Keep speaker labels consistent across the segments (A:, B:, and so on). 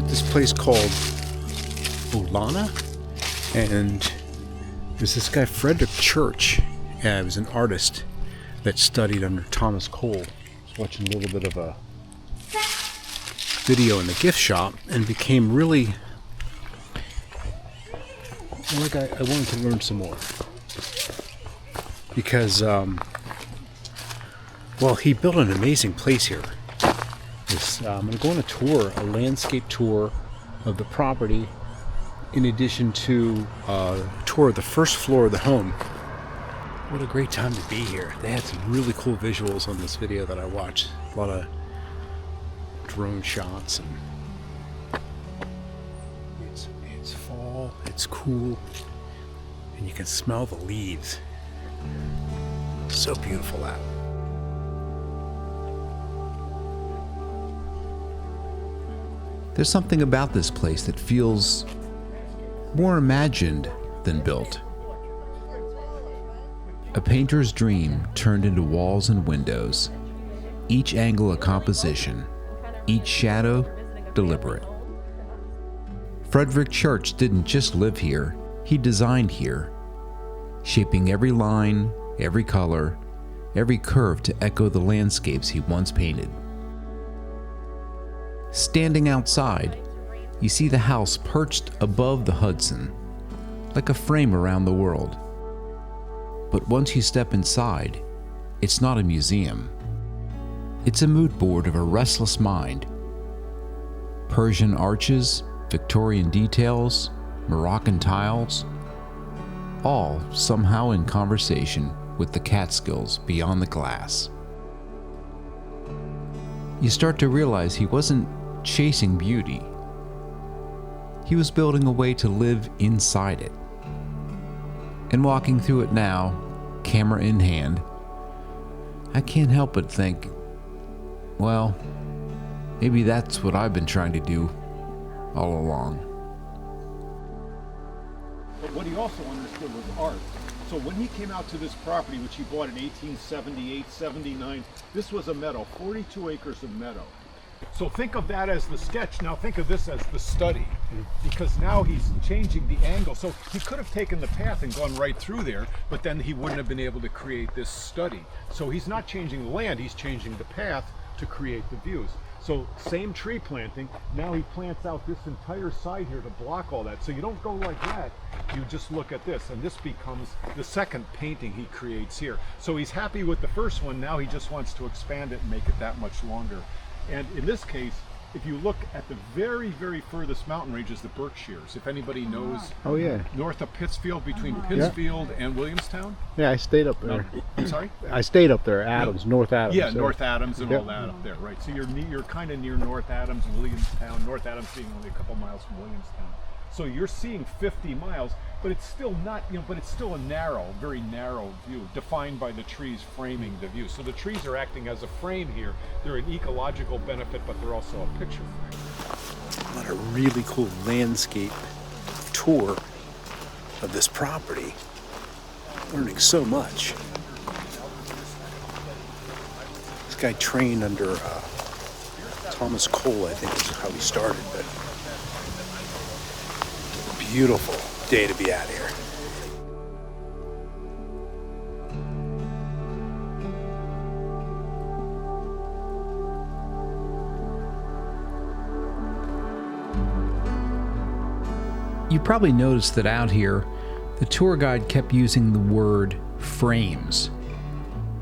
A: this place called Olana, and there's this guy Frederick Church. He was an artist that studied under Thomas Cole. I was watching a little bit of a video in the gift shop and became really like I wanted to learn some more because he built an amazing place here. I'm going to go on a landscape tour of the property, in addition to a tour of the first floor of the home. What a great time to be here. They had some really cool visuals on this video that I watched. A lot of drone shots, and it's fall, it's cool, and you can smell the leaves. So beautiful out.
B: There's something about this place that feels more imagined than built. A painter's dream turned into walls and windows, each angle a composition, each shadow deliberate. Frederick Church didn't just live here, he designed here, shaping every line, every color, every curve to echo the landscapes he once painted. Standing outside, you see the house perched above the Hudson, like a frame around the world. But once you step inside, it's not a museum. It's a mood board of a restless mind. Persian arches, Victorian details, Moroccan tiles, all somehow in conversation with the Catskills beyond the glass. You start to realize he wasn't chasing beauty. He was building a way to live inside it. And walking through it now, camera in hand, I can't help but think, well, maybe that's what I've been trying to do all along.
C: But what he also understood was art. So when he came out to this property, which he bought in 1878, 79, this was a meadow, 42 acres of meadow. So think of that as the sketch. Now think of this as the study, because now he's changing the angle. So he could have taken the path and gone right through there, but then he wouldn't have been able to create this study. So he's not changing the land, he's changing the path to create the views. So same tree planting, now he plants out this entire side here to block all that. So you don't go like that, you just look at this, and this becomes the second painting he creates here. So he's happy with the first one, now he just wants to expand it and make it that much longer. And in this case, if you look at the very, very furthest mountain ranges, the Berkshires, if anybody knows,
A: Oh yeah.
C: north of Pittsfield, between Pittsfield and Williamstown.
A: Yeah, I stayed up there.
C: I'm sorry?
A: I stayed up there, North Adams.
C: Yeah, North Adams and all that up there, right? So you're kind of near North Adams and Williamstown. North Adams being only a couple miles from Williamstown. So you're seeing 50 miles, but it's still not, but it's still a narrow, very narrow view, defined by the trees framing the view. So the trees are acting as a frame here. They're an ecological benefit, but they're also a picture frame.
A: What a really cool landscape tour of this property. Learning so much. This guy trained under Thomas Cole, I think is how he started, but beautiful day to be out here.
B: You probably noticed that out here, the tour guide kept using the word frames.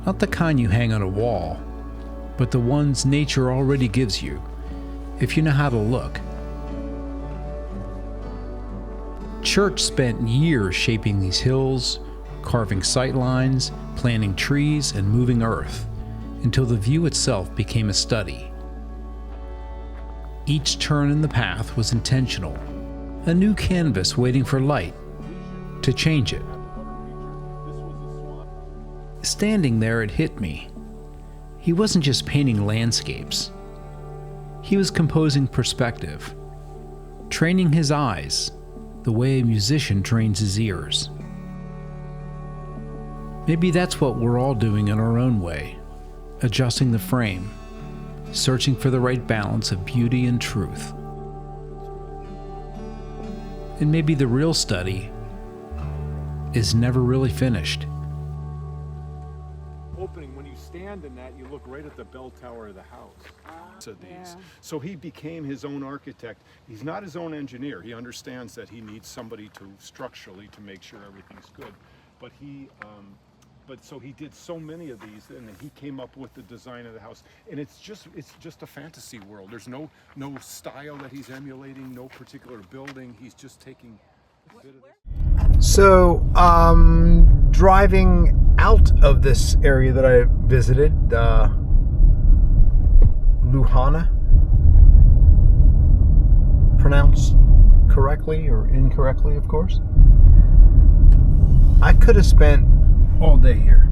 B: Not the kind you hang on a wall, but the ones nature already gives you, if you know how to look. Church spent years shaping these hills, carving sight lines, planting trees, and moving earth, until the view itself became a study. Each turn in the path was intentional, a new canvas waiting for light to change it. Standing there, it hit me. He wasn't just painting landscapes. He was composing perspective, training his eyes the way a musician trains his ears. Maybe that's what we're all doing in our own way, adjusting the frame, searching for the right balance of beauty and truth. And maybe the real study is never really finished.
C: Opening, when you stand in that, you look right at the bell tower of the house. Of these. So he became his own architect. He's not his own engineer. He understands that he needs somebody to structurally to make sure everything's good. But so he did so many of these, and then he came up with the design of the house. And it's just a fantasy world. There's no style that he's emulating, no particular building. He's just taking a bit of this.
A: So, driving out of this area that I visited, Luhana, pronounced correctly or incorrectly, of course. I could have spent all day here.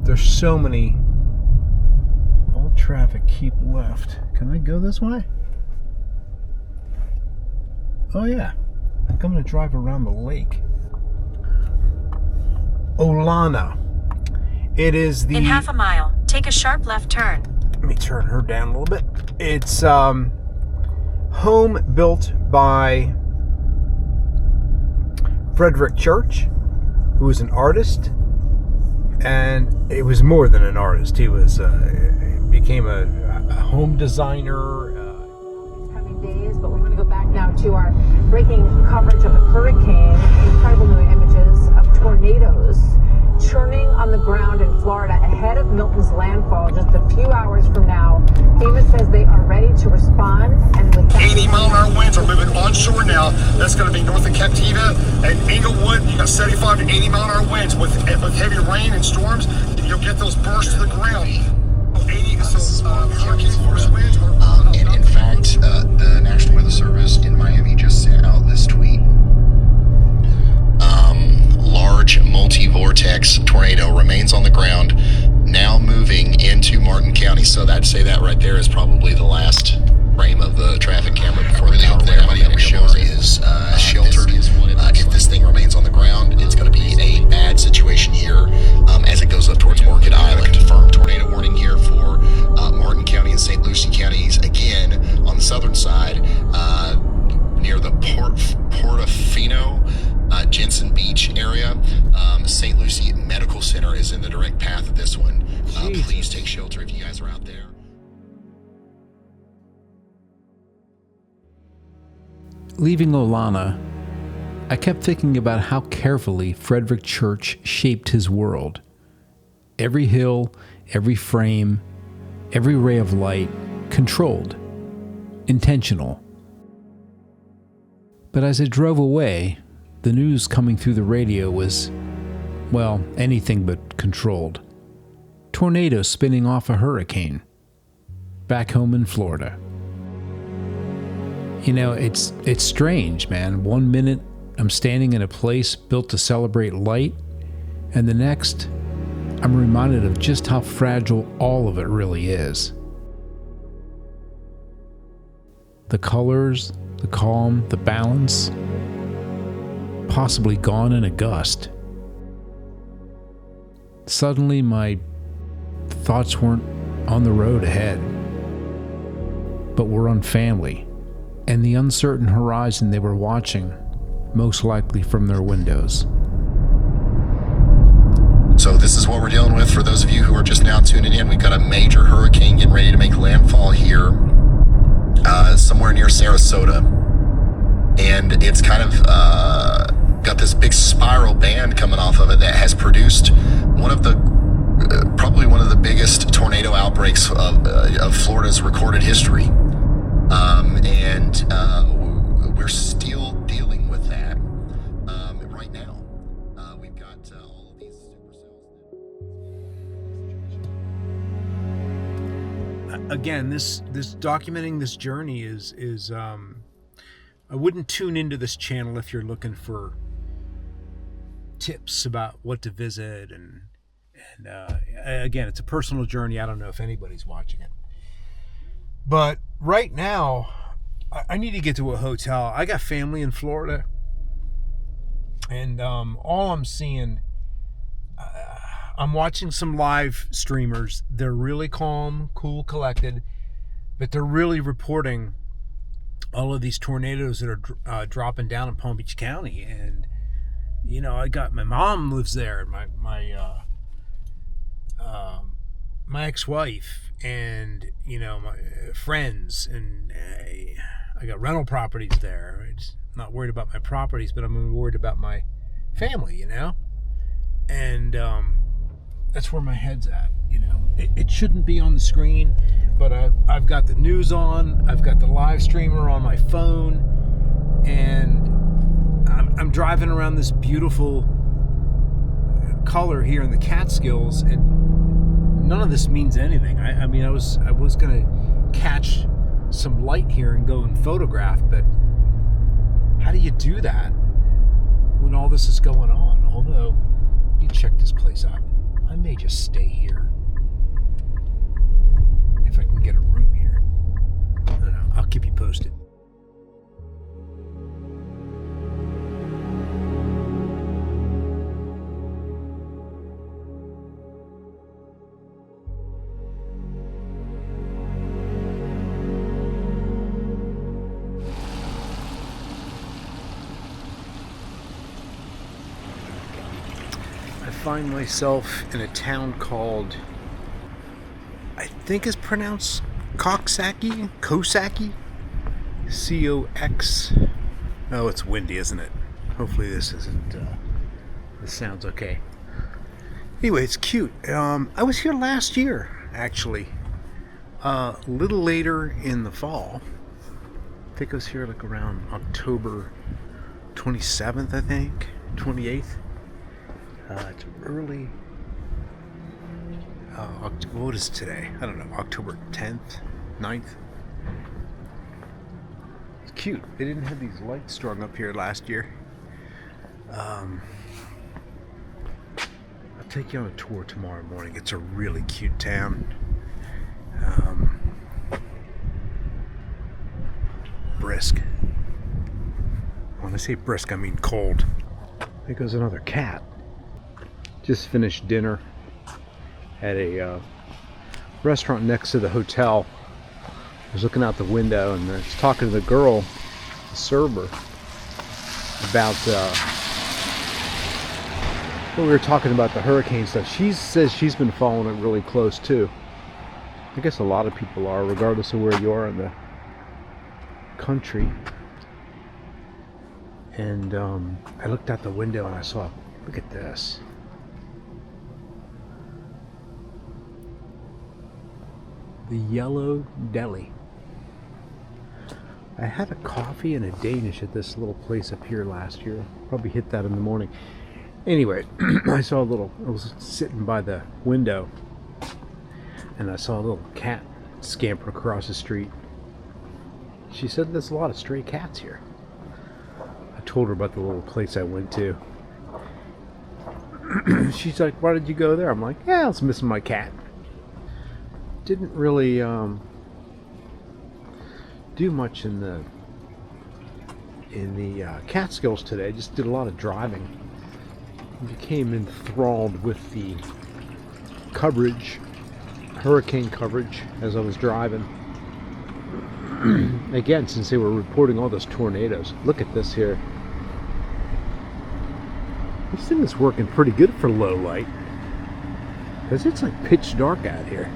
A: There's so many. All traffic keep left. Can I go this way? Oh yeah. I think I'm going to drive around the lake. Olana. It is the...
D: In half a mile, take a sharp left turn.
A: Let me turn her down a little bit. It's home built by Frederick Church, who was an artist, and it was more than an artist. He was became a home designer.
E: Coming days, but we're going to go back now to our breaking coverage of a hurricane. Incredible new images of tornadoes churning on the ground in Florida ahead of Milton's landfall just a few hours from now. FEMA says they are ready to respond, and with
F: 80-mile-an-hour winds are moving onshore now. That's going to be north of Captiva and Englewood. You got 75 to 80-mile-an-hour winds with heavy rain and storms. You'll get those bursts to the ground. 80 hurricane force winds.
G: And in fact, the National Weather Service in Miami just sent out this tweet. Large multi-vortex tornado remains on the ground, now moving into Martin County. So I'd say that right there is probably the last frame of the traffic camera before the power went out. Everybody is sheltered. If this thing remains on the ground, it's going to be a bad situation here as it goes up towards Orchid Island. Confirmed tornado warning here for Martin County and St. Lucie counties. Again, on the southern side, near the Portofino, Jensen Beach area. St. Lucie Medical Center is in the direct path of this one. Please take shelter if you guys are out there.
B: Leaving Olana, I kept thinking about how carefully Frederick Church shaped his world. Every hill, every frame, every ray of light, controlled, intentional. But as I drove away, the news coming through the radio was, well, anything but controlled. Tornadoes spinning off a hurricane. Back home in Florida. You know, it's strange, man. 1 minute, I'm standing in a place built to celebrate light, and the next, I'm reminded of just how fragile all of it really is. The colors, the calm, the balance, possibly gone in a gust. Suddenly, my thoughts weren't on the road ahead, but were on family and the uncertain horizon they were watching, most likely from their windows.
G: So this is what we're dealing with for those of you who are just now tuning in. We've got a major hurricane getting ready to make landfall here somewhere near Sarasota. And it's kind of got this big spiral band coming off of it that has produced probably one of the biggest tornado outbreaks of Florida's recorded history. And we're still dealing with that right now. We've got all of these supercells.
A: Again, this documenting this journey is I wouldn't tune into this channel if you're looking for tips about what to visit, and again, it's a personal journey. I don't know if anybody's watching it, but right now I need to get to a hotel. I got family in Florida, and all I'm seeing, I'm watching some live streamers. They're really calm, cool, collected, but they're really reporting all of these tornadoes that are dropping down in Palm Beach County. And you know, I got my mom lives there, and my ex-wife, and you know, my friends, and I got rental properties there. It's not worried about my properties, but I'm worried about my family, you know. And that's where my head's at. You know, it shouldn't be on the screen, but I've got the news on, I've got the live streamer on my phone, and I'm driving around this beautiful color here in the Catskills, and none of this means anything. I mean, I was gonna catch some light here and go and photograph, but how do you do that when all this is going on? Although, you check this place out. I may just stay here if I can get a room here. I don't know. I'll keep you posted. I find myself in a town called, I think it's pronounced Coxsackie? C-O-X. Oh, it's windy, isn't it? Hopefully this isn't, this sounds okay. Anyway, it's cute. I was here last year, actually. A little later in the fall. I think I was here like around October 27th, I think. 28th. It's early. What is today? I don't know. October 10th, 9th. It's cute. They didn't have these lights strung up here last year. I'll take you on a tour tomorrow morning. It's a really cute town. Brisk. When I say brisk, I mean cold. There goes another cat. Just finished dinner at a restaurant next to the hotel. I was looking out the window and I was talking to the girl, the server, about we were talking about the hurricane stuff. She says she's been following it really close too. I guess a lot of people are, regardless of where you are in the country. And I looked out the window and I saw, look at this. The Yellow Deli. I had a coffee and a Danish at this little place up here last year. Probably hit that in the morning. Anyway, I was sitting by the window and I saw a little cat scamper across the street. She said there's a lot of stray cats here. I told her about the little place I went to. She's like, why did you go there? I'm like, yeah, I was missing my cat. Didn't really do much in the Catskills today. Just did a lot of driving. Became enthralled with the coverage, hurricane coverage, as I was driving. Again, since they were reporting all those tornadoes. Look at this here. This thing is working pretty good for low light, because it's like pitch dark out here.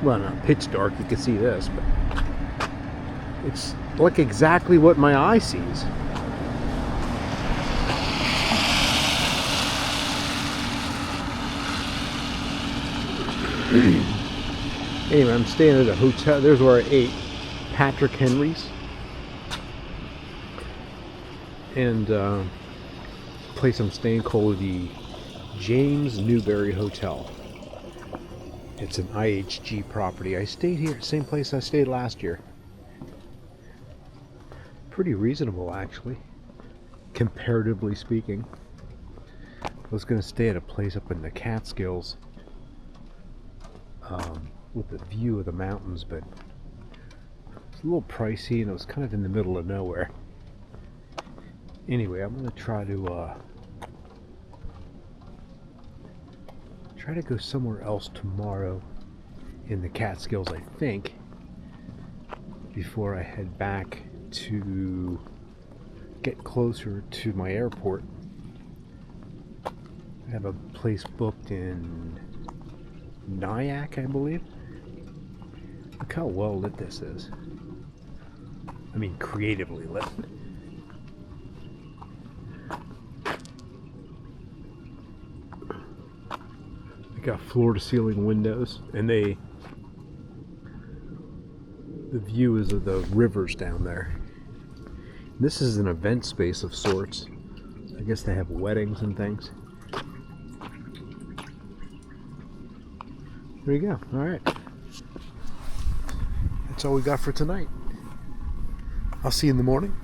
A: Well, not pitch dark, you can see this, but it's like exactly what my eye sees. Anyway, I'm staying at a hotel. There's where I ate, Patrick Henry's. And the place I'm staying called the James Newberry Hotel. It's an IHG property. I stayed here, same place I stayed last year. Pretty reasonable, actually, comparatively speaking. I was going to stay at a place up in the Catskills with the view of the mountains, but it's a little pricey and it was kind of in the middle of nowhere. Anyway, I'm going to try to go somewhere else tomorrow in the Catskills, I think, before I head back to get closer to my airport. I have a place booked in Nyack, I believe. Look how well lit this is. I mean, creatively lit. They got floor-to-ceiling windows, and the view is of the rivers down there. This is an event space of sorts. I guess they have weddings and things. There you go. All right. That's all we got for tonight. I'll see you in the morning.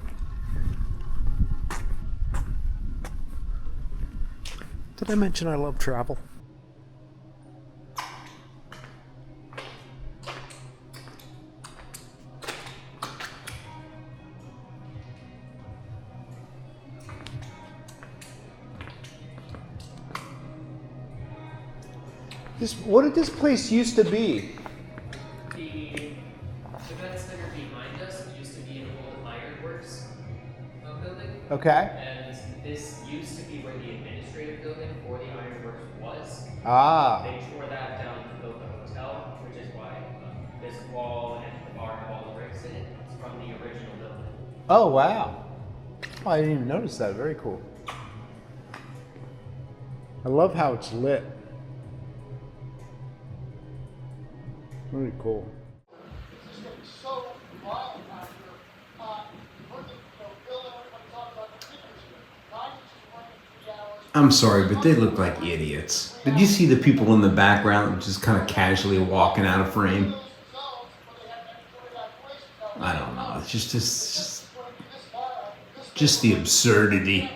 A: Did I mention I love travel? What did this place used to be?
H: The event center behind us used to be an old ironworks building.
I: Okay.
H: And this used to be where the administrative building for the ironworks was.
I: Ah.
H: They tore that down to build the hotel, which is why this wall and the bar have all the bricks in it. It's from the original building.
I: Oh, wow. Oh, I didn't even notice that. Very cool. I love how it's lit. Very cool.
J: I'm sorry, but they look like idiots. Did you see the people in the background just kind of casually walking out of frame? I don't know. It's just the absurdity.